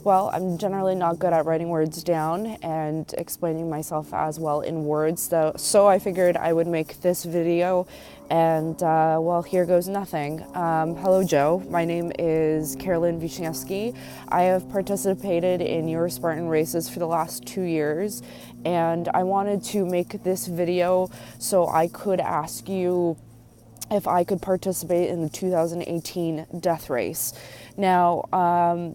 Well, I'm generally not good at writing words down and explaining myself as well in words, though, so I figured I would make this video, and well, here goes nothing. Hello, Joe. My name is Carolyn Wiśniewski. I have participated in your Spartan races for the last 2 years, and I wanted to make this video so I could ask you if I could participate in the 2018 death race. Now,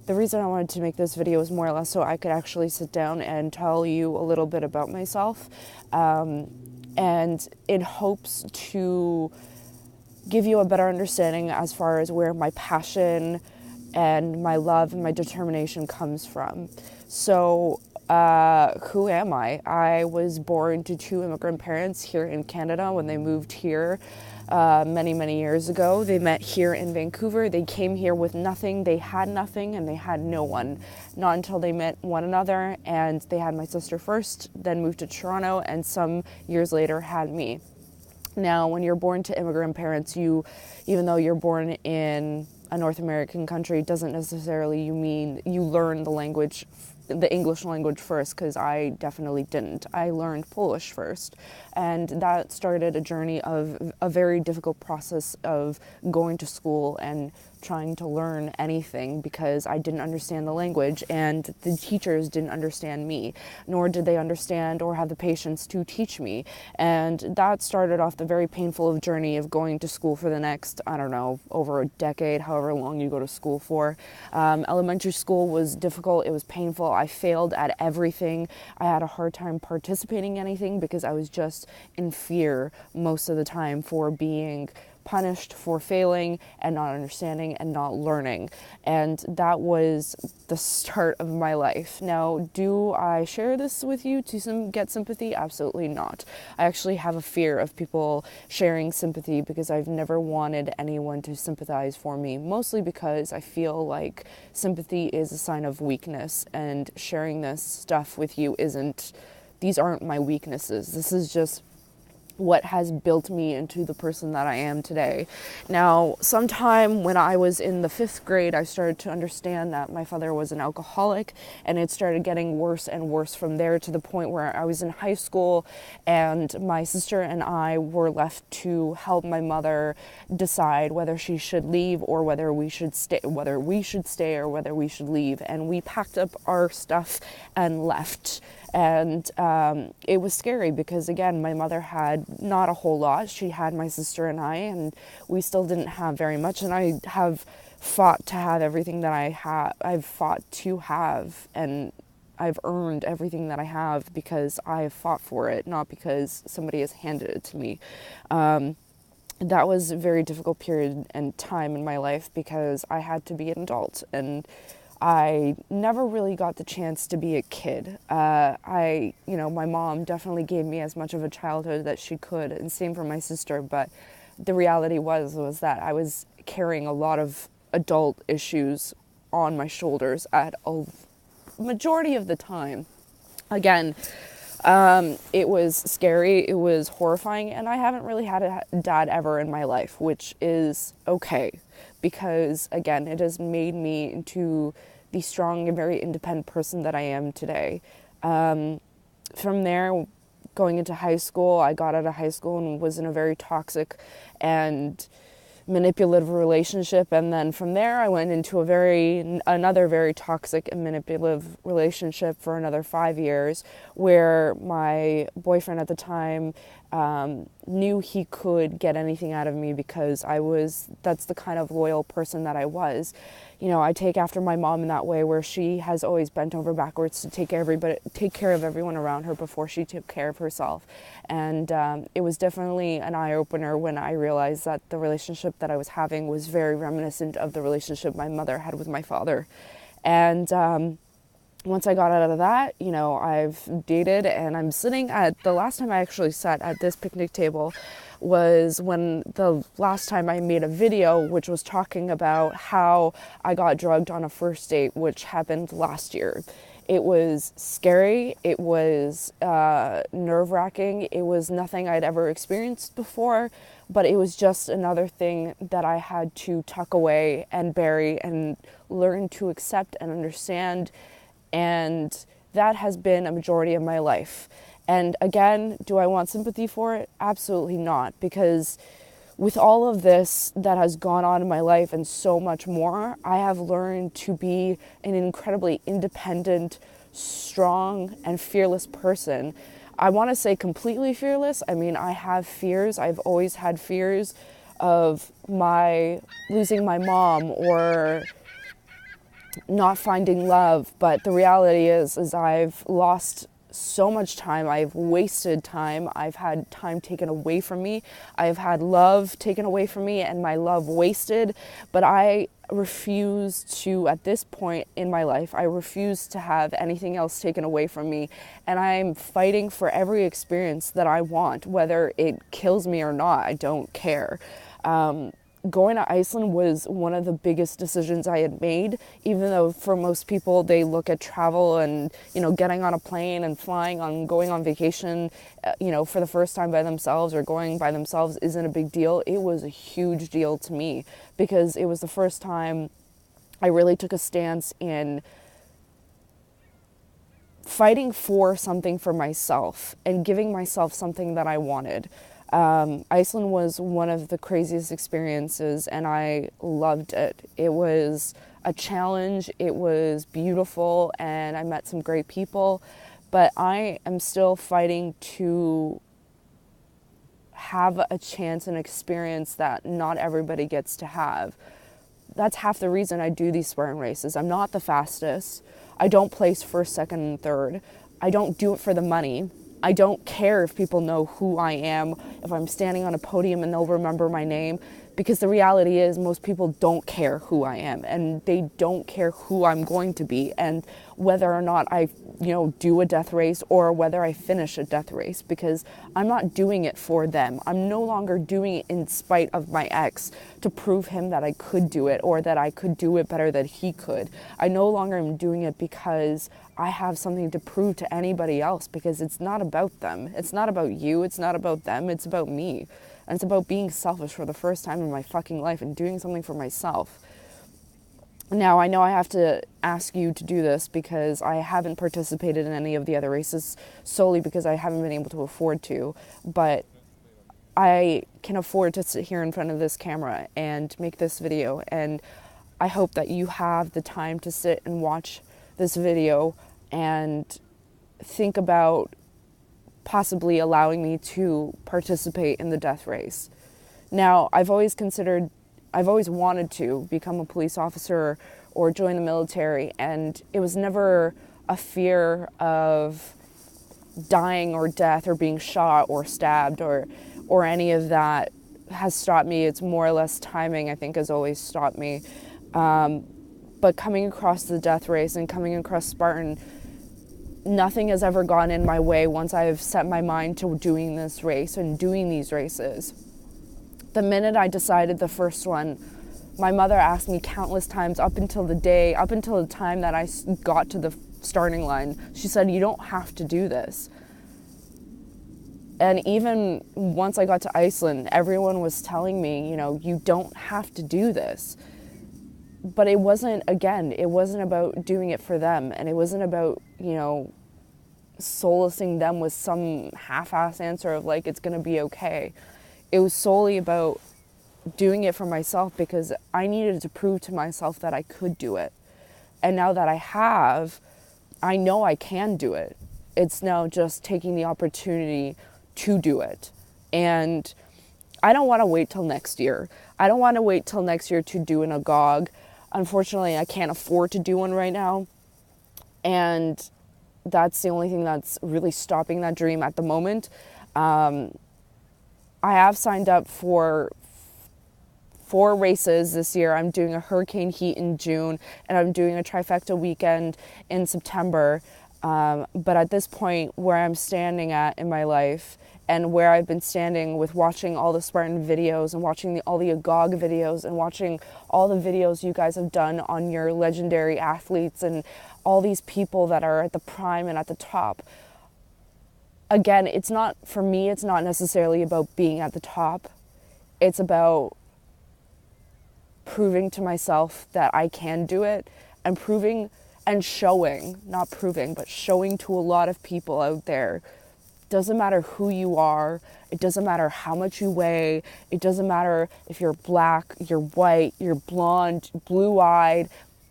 the reason I wanted to make this video is more or less so I could actually sit down and tell you a little bit about myself, and in hopes to give you a better understanding as far as where my passion and my love and my determination comes from. So, who am I? I was born to 2 immigrant parents here in Canada when they moved here many years ago. They met here in Vancouver. They came here with nothing. They had nothing and they had no one. Not until they met one another, and they had my sister first, then moved to Toronto, and some years later had me. Now, when you're born to immigrant parents, even though you're born in a North American country, doesn't necessarily mean you learn the English language first, because I definitely didn't. I learned Polish first, and that started a journey of a very difficult process of going to school and trying to learn anything, because I didn't understand the language and the teachers didn't understand me, nor did they understand or have the patience to teach me. And that started off the very painful journey of going to school for the next, I don't know, over a decade, however long you go to school for. Elementary school was difficult. It was painful. I failed at everything. I had a hard time participating in anything because I was just in fear most of the time for being punished for failing and not understanding and not learning. And that was the start of my life. Now, do I share this with you to get sympathy? Absolutely not. I actually have a fear of people sharing sympathy because I've never wanted anyone to sympathize for me, mostly because I feel like sympathy is a sign of weakness, and sharing this stuff with you these aren't my weaknesses. This is just what has built me into the person that I am today. Now, sometime when I was in the 5th grade, I started to understand that my father was an alcoholic, and it started getting worse and worse from there, to the point where I was in high school and my sister and I were left to help my mother decide whether she should leave or whether we should stay or whether we should leave. And we packed up our stuff and left. And it was scary because, again, my mother had not a whole lot. She had my sister and I, and we still didn't have very much. And I have fought to have everything that I have. I've fought to have, and I've earned everything that I have because I have fought for it, not because somebody has handed it to me. That was a very difficult period and time in my life because I had to be an adult, and I never really got the chance to be a kid. My mom definitely gave me as much of a childhood that she could, and same for my sister, but the reality was that I was carrying a lot of adult issues on my shoulders at a majority of the time. Again, it was scary, it was horrifying, and I haven't really had a dad ever in my life, which is okay, because, again, it has made me into the strong and very independent person that I am today. From there, going into high school, I got out of high school and was in a very toxic and manipulative relationship, and then from there I went into another very toxic and manipulative relationship for another 5 years, where my boyfriend at the time knew he could get anything out of me because that's the kind of loyal person that I was. I take after my mom in that way, where she has always bent over backwards to take care of everyone around her before she took care of herself. And it was definitely an eye-opener when I realized that the relationship that I was having was very reminiscent of the relationship my mother had with my father. And once I got out of that, I've dated, and I'm sitting the last time I actually sat at this picnic table was when the last time I made a video, which was talking about how I got drugged on a first date, which happened last year. It was scary. It was nerve-wracking. It was nothing I'd ever experienced before, but it was just another thing that I had to tuck away and bury and learn to accept and understand. And that has been a majority of my life. And again, do I want sympathy for it? Absolutely not, because with all of this that has gone on in my life and so much more, I have learned to be an incredibly independent, strong, and fearless person. I want to say completely fearless. I mean, I have fears. I've always had fears of losing my mom or not finding love. But the reality is I've lost so much time. I've wasted time. I've had time taken away from me. I've had love taken away from me and my love wasted. But I refuse to, at this point in my life, I refuse to have anything else taken away from me. And I'm fighting for every experience that I want, whether it kills me or not. I don't care. Going to Iceland was one of the biggest decisions I had made, even though for most people they look at travel and, getting on a plane and going on vacation, for the first time by themselves or going by themselves isn't a big deal. It was a huge deal to me because it was the first time I really took a stance in fighting for something for myself and giving myself something that I wanted. Iceland was one of the craziest experiences and I loved it. It was a challenge, it was beautiful, and I met some great people, but I am still fighting to have a chance and experience that not everybody gets to have. That's half the reason I do these sprint races. I'm not the fastest. I don't place first, second, and third. I don't do it for the money. I don't care if people know who I am, if I'm standing on a podium and they'll remember my name, because the reality is most people don't care who I am and they don't care who I'm going to be and whether or not I, do a death race or whether I finish a death race, because I'm not doing it for them. I'm no longer doing it in spite of my ex to prove him that I could do it or that I could do it better than he could. I no longer am doing it because I have something to prove to anybody else, because it's not about them. It's not about you. It's not about them. It's about me. And it's about being selfish for the first time in my fucking life and doing something for myself. Now, I know I have to ask you to do this because I haven't participated in any of the other races solely because I haven't been able to afford to, but I can afford to sit here in front of this camera and make this video, and I hope that you have the time to sit and watch this video and think about possibly allowing me to participate in the death race. Now, I've always wanted to become a police officer or join the military, and it was never a fear of dying or death or being shot or stabbed or any of that has stopped me. It's more or less timing, I think, has always stopped me. But coming across the death race and coming across Spartan, nothing has ever gone in my way once I've set my mind to doing this race and doing these races. The minute I decided the first one, my mother asked me countless times up until the time that I got to the starting line. She said, "You don't have to do this." And even once I got to Iceland, everyone was telling me, you don't have to do this. But it wasn't about doing it for them. And it wasn't about, solacing them with some half-ass answer of like, it's going to be okay. It was solely about doing it for myself because I needed to prove to myself that I could do it. And now that I have, I know I can do it. It's now just taking the opportunity to do it. And I don't want to wait till next year. I don't want to wait till next year to do an AGOG. Unfortunately, I can't afford to do one right now. And that's the only thing that's really stopping that dream at the moment. I have signed up for 4 races this year. I'm doing a hurricane heat in June, and I'm doing a trifecta weekend in September. But at this point where I'm standing at in my life, and where I've been standing with watching all the Spartan videos and watching all the Agog videos and watching all the videos you guys have done on your legendary athletes and all these people that are at the prime and at the top. Again, it's not, for me, it's not necessarily about being at the top. It's about proving to myself that I can do it, and proving and showing, not proving, but showing to a lot of people out there. Doesn't matter who you are, it doesn't matter how much you weigh, it doesn't matter if you're black, you're white, you're blonde, blue-eyed,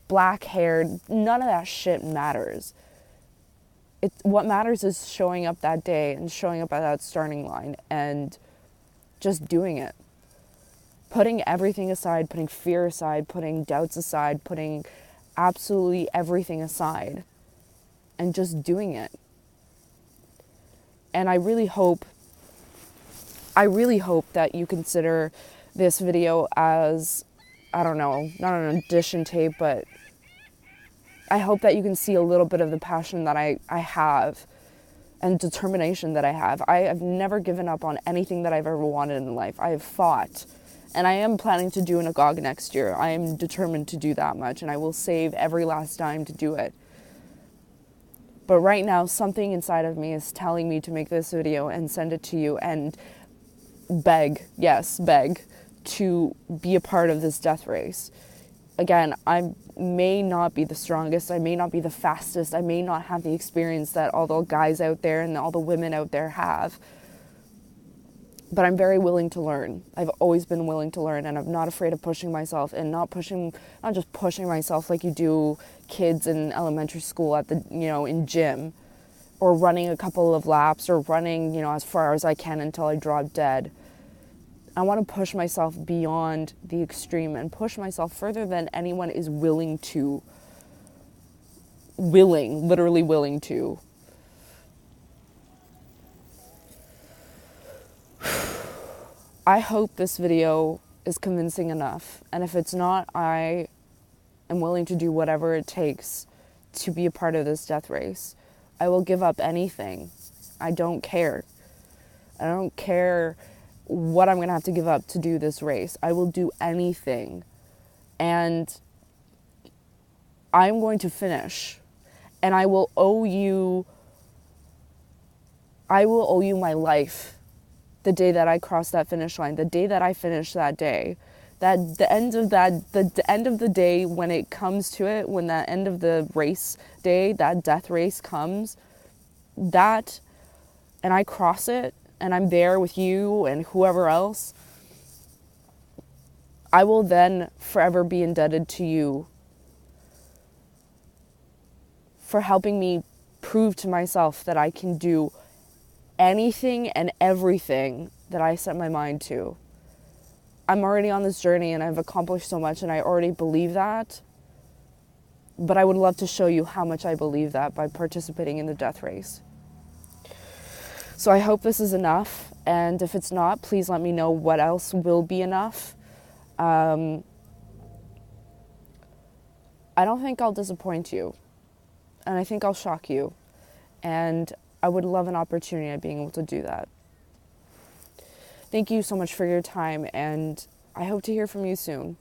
black-haired, none of that shit matters. What matters is showing up that day and showing up at that starting line and just doing it. Putting everything aside, putting fear aside, putting doubts aside, putting absolutely everything aside and just doing it. And I really hope that you consider this video as, I don't know, not an audition tape, but I hope that you can see a little bit of the passion that I have and determination that I have. I have never given up on anything that I've ever wanted in life. I have fought. And I am planning to do an Agog next year. I am determined to do that much, and I will save every last dime to do it. But right now, something inside of me is telling me to make this video and send it to you and beg, yes, beg, to be a part of this death race. Again, I may not be the strongest, I may not be the fastest, I may not have the experience that all the guys out there and all the women out there have. But I'm very willing to learn. I've always been willing to learn, and I'm not afraid of pushing myself, and not just pushing myself like you do kids in elementary school at the, in gym, or running a couple of laps, or running, as far as I can until I drop dead. I want to push myself beyond the extreme and push myself further than anyone is literally willing to. I hope this video is convincing enough, and if it's not, I am willing to do whatever it takes to be a part of this death race. I will give up anything. I don't care. I don't care what I'm going to have to give up to do this race. I will do anything, and I'm going to finish, and I will owe you my life. The day that I crossed that finish line, the day that I finished that day, the end of the day, when it comes to it, when that end of the race day, that death race comes, and I cross it, and I'm there with you and whoever else, I will then forever be indebted to you for helping me prove to myself that I can do anything and everything that I set my mind to. I'm already on this journey and I've accomplished so much, and I already believe that. But I would love to show you how much I believe that by participating in the death race. So I hope this is enough, and if it's not, please let me know what else will be enough. I don't think I'll disappoint you, and I think I'll shock you, and I would love an opportunity at being able to do that. Thank you so much for your time, and I hope to hear from you soon.